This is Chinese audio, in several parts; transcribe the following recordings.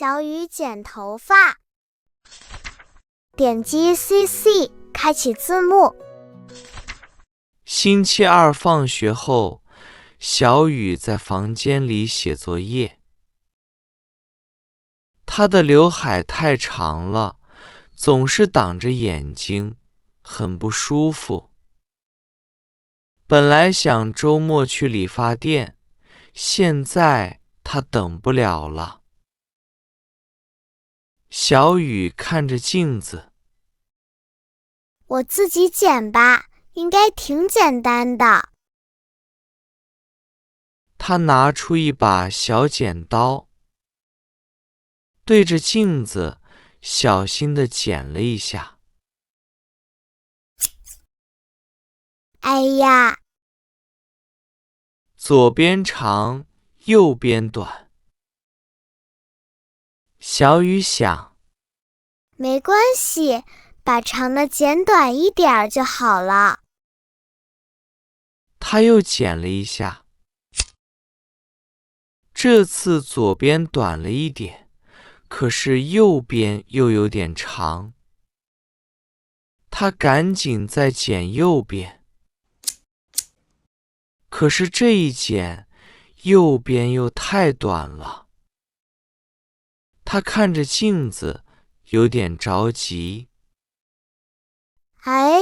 小雨剪头发。点击 CC 开启字幕。星期二放学后，小雨在房间里写作业。她的刘海太长了，总是挡着眼睛，很不舒服。本来想周末去理发店，现在她等不了了。小雨看着镜子，我自己剪吧，应该挺简单的。她拿出一把小剪刀，对着镜子小心地剪了一下。哎呀，左边长，右边短。小雨想，没关系，把长的剪短一点儿就好了。她又剪了一下，这次左边短了一点，可是右边又有点长。她赶紧再剪右边，可是这一剪，右边又太短了。她看着镜子，有点着急。哎，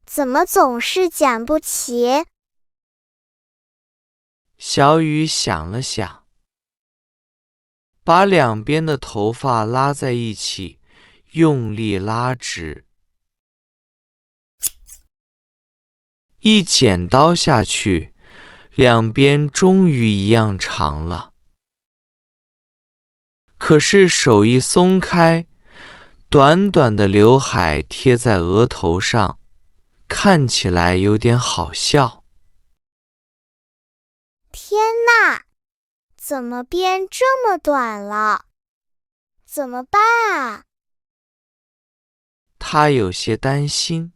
怎么总是剪不齐？小雨想了想，把两边的头发拉在一起，用力拉直。一剪刀下去，两边终于一样长了。可是手一松开，短短的刘海贴在额头上，看起来有点好笑。天哪，怎么变这么短了？怎么办啊？他有些担心。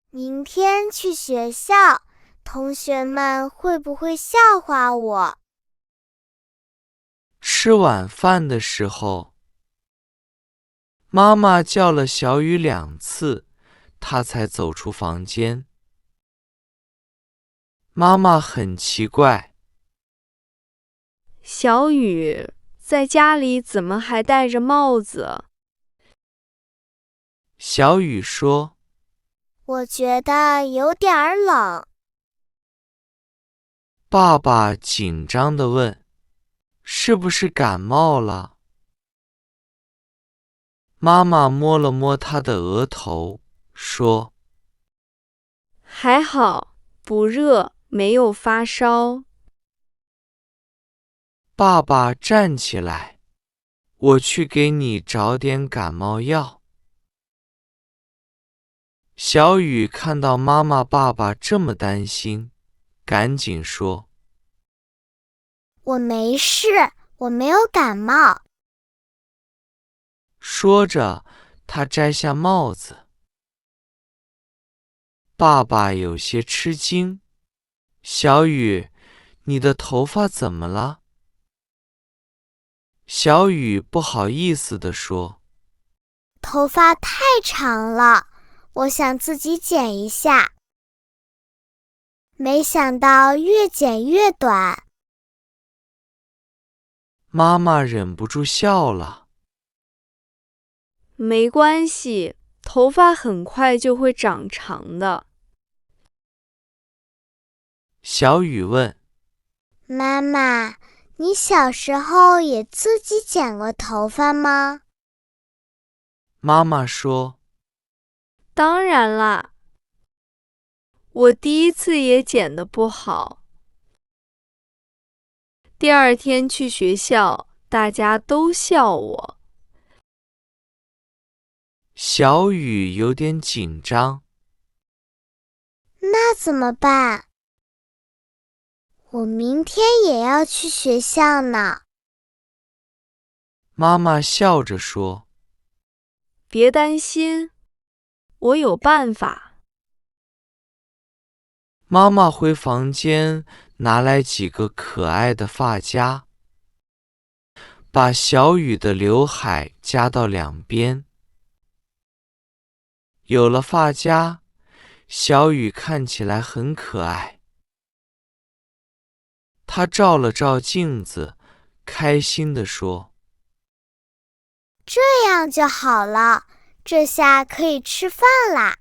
明天去学校，同学们会不会笑话我？吃晚饭的时候，妈妈叫了小雨2次，她才走出房间。妈妈很奇怪，小雨在家里怎么还戴着帽子？小雨说，我觉得有点儿冷。爸爸紧张地问，是不是感冒了？妈妈摸了摸他的额头，说，还好，不热，没有发烧。爸爸站起来，我去给你找点感冒药。小雨看到妈妈、爸爸这么担心，赶紧说，我没事，我没有感冒。说着，他摘下帽子。爸爸有些吃惊，小雨，你的头发怎么了？小雨不好意思地说，头发太长了，我想自己剪一下。没想到越剪越短。妈妈忍不住笑了。没关系，头发很快就会长长的。小雨问，妈妈，你小时候也自己剪过头发吗？妈妈说，当然啦，我第一次也剪得不好。第二天去学校，大家都笑我。小雨有点紧张。那怎么办？我明天也要去学校呢。妈妈笑着说，别担心，我有办法。妈妈回房间拿来几个可爱的发夹，把小雨的刘海夹到两边。有了发夹，小雨看起来很可爱。她照了照镜子，开心地说：“这样就好了，这下可以吃饭啦。”